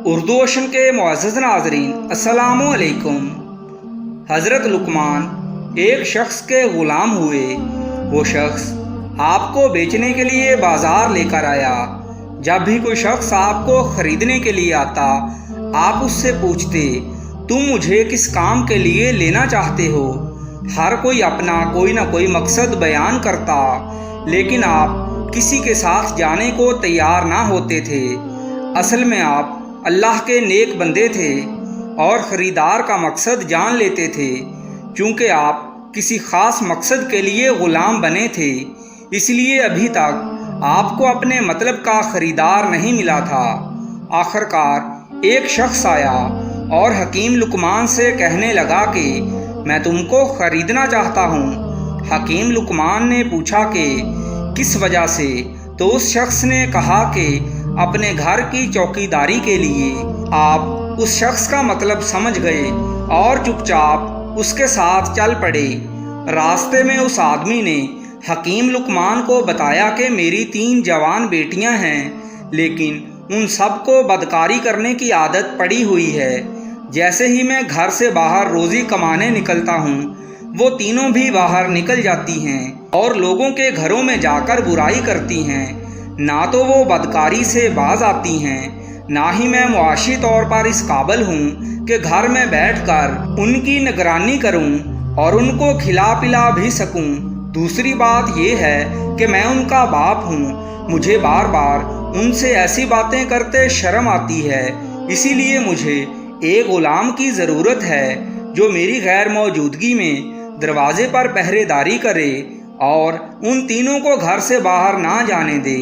Urdu ocean کے معزز ناظرین السلام علیکم۔ حضرت لقمان ایک شخص کے غلام ہوئے۔ وہ شخص آپ کو بیچنے کے لیے بازار لے کر آیا۔ جب بھی کوئی شخص آپ کو خریدنے کے لیے آتا، آپ اس سے پوچھتے تم مجھے کس کام کے لیے لینا چاہتے ہو؟ ہر کوئی اپنا کوئی نہ کوئی مقصد بیان کرتا، لیکن آپ کسی کے ساتھ جانے کو تیار نہ ہوتے تھے۔ اصل میں آپ اللہ کے نیک بندے تھے اور خریدار کا مقصد جان لیتے تھے۔ چونکہ آپ کسی خاص مقصد کے لیے غلام بنے تھے، اس لیے ابھی تک آپ کو اپنے مطلب کا خریدار نہیں ملا تھا۔ آخر کار ایک شخص آیا اور حکیم لقمان سے کہنے لگا کہ میں تم کو خریدنا چاہتا ہوں۔ حکیم لقمان نے پوچھا کہ کس وجہ سے؟ تو اس شخص نے کہا کہ اپنے گھر کی چوکیداری کے لیے۔ آپ اس شخص کا مطلب سمجھ گئے اور چپ چاپ اس کے ساتھ چل پڑے۔ راستے میں اس آدمی نے حکیم لقمان کو بتایا کہ میری 3 جوان بیٹیاں ہیں، لیکن ان سب کو بدکاری کرنے کی عادت پڑی ہوئی ہے۔ جیسے ہی میں گھر سے باہر روزی کمانے نکلتا ہوں، وہ تینوں بھی باہر نکل جاتی ہیں اور لوگوں کے گھروں میں جا کر برائی کرتی ہیں۔ نہ تو وہ بدکاری سے باز آتی ہیں، نہ ہی میں معاشی طور پر اس قابل ہوں کہ گھر میں بیٹھ کر ان کی نگرانی کروں اور ان کو کھلا پلا بھی سکوں۔ دوسری بات یہ ہے کہ میں ان کا باپ ہوں، مجھے بار بار ان سے ایسی باتیں کرتے شرم آتی ہے۔ اسی لیے مجھے ایک غلام کی ضرورت ہے جو میری غیر موجودگی میں دروازے پر پہرے داری کرے اور ان تینوں کو گھر سے باہر نہ جانے دے۔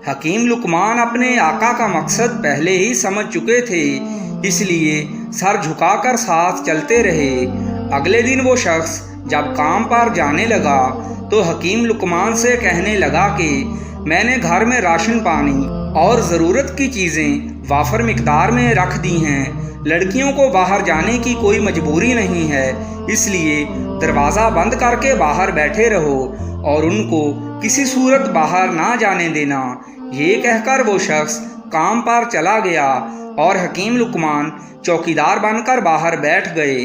حکیم لقمان اپنے آقا کا مقصد پہلے ہی سمجھ چکے تھے، اس لیے سر جھکا کر ساتھ چلتے رہے۔ اگلے دن وہ شخص جب کام پر جانے لگا تو حکیم لقمان سے کہنے لگا کہ میں نے گھر میں راشن پانی اور ضرورت کی چیزیں وافر مقدار میں رکھ دی ہیں۔ لڑکیوں کو باہر جانے کی کوئی مجبوری نہیں ہے، اس لیے دروازہ بند کر کے باہر بیٹھے رہو اور ان کو کسی صورت باہر نہ جانے دینا۔ یہ کہہ کر وہ شخص کام پر چلا گیا اور حکیم لقمان چوکیدار بن کر باہر بیٹھ گئے۔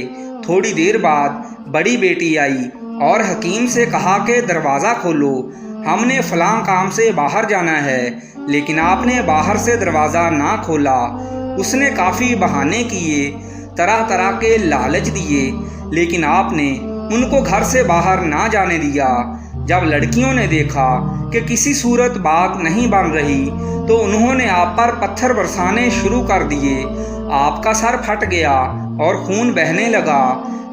تھوڑی دیر بعد بڑی بیٹی آئی اور حکیم سے کہا کہ دروازہ کھولو، ہم نے فلاں کام سے باہر جانا ہے، لیکن آپ نے باہر سے دروازہ نہ کھولا۔ اس نے کافی بہانے کیے، طرح طرح کے لالچ دیے، لیکن آپ نے ان کو گھر سے باہر نہ جانے دیا۔ جب لڑکیوں نے دیکھا کہ کسی صورت بات نہیں بن رہی تو انہوں نے آپ پر پتھر برسانے شروع کر دیے۔ آپ کا سر پھٹ گیا اور خون بہنے لگا،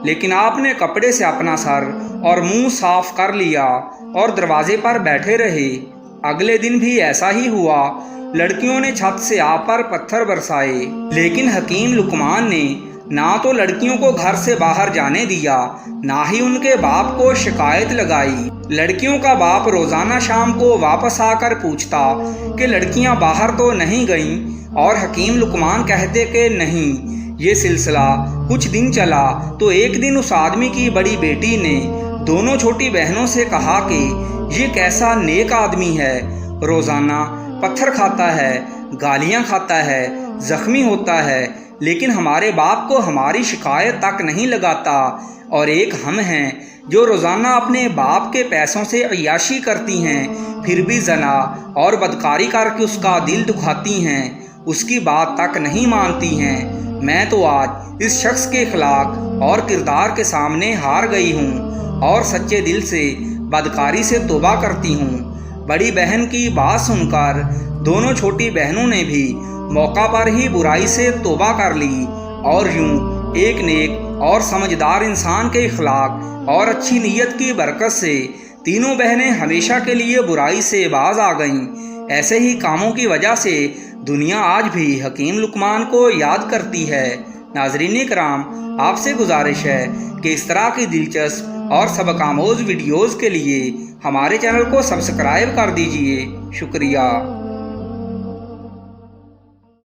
لیکن آپ نے کپڑے سے اپنا سر اور منہ صاف کر لیا اور دروازے پر بیٹھے رہے۔ اگلے دن بھی ایسا ہی ہوا، لڑکیوں نے چھت سے آپ پر پتھر برسائے، لیکن حکیم لقمان نے نہ تو لڑکیوں کو گھر سے باہر جانے دیا، نہ ہی ان کے باپ کو شکایت لگائی۔ لڑکیوں کا باپ روزانہ شام کو واپس آ کر پوچھتا کہ لڑکیاں باہر تو نہیں گئیں، اور حکیم لقمان کہتے کہ نہیں۔ یہ سلسلہ کچھ دن چلا تو ایک دن اس آدمی کی بڑی بیٹی نے دونوں چھوٹی بہنوں سے کہا کہ یہ کیسا نیک آدمی ہے، روزانہ پتھر کھاتا ہے، گالیاں کھاتا ہے، زخمی ہوتا ہے، لیکن ہمارے باپ کو ہماری شکایت تک نہیں لگاتا، اور ایک ہم ہیں جو روزانہ اپنے باپ کے پیسوں سے عیاشی کرتی ہیں، پھر بھی زنا اور بدکاری کر کے اس کا دل دکھاتی ہیں، اس کی بات تک نہیں مانتی ہیں۔ میں تو آج اس شخص کے اخلاق اور کردار کے سامنے ہار گئی ہوں اور سچے دل سے بدکاری سے توبہ کرتی ہوں۔ بڑی بہن کی بات سن کر دونوں چھوٹی بہنوں نے بھی موقع پر ہی برائی سے توبہ کر لی، اور یوں ایک نیک اور سمجھدار انسان کے اخلاق اور اچھی نیت کی برکت سے تینوں بہنیں ہمیشہ کے لیے برائی سے باز آ گئیں۔ ایسے ہی کاموں کی وجہ سے دنیا آج بھی حکیم لقمان کو یاد کرتی ہے۔ ناظرین کرام، آپ سے گزارش ہے کہ اس طرح کی دلچسپ اور سبق آموز ویڈیوز کے لیے ہمارے چینل کو سبسکرائب کر دیجیے۔ شکریہ۔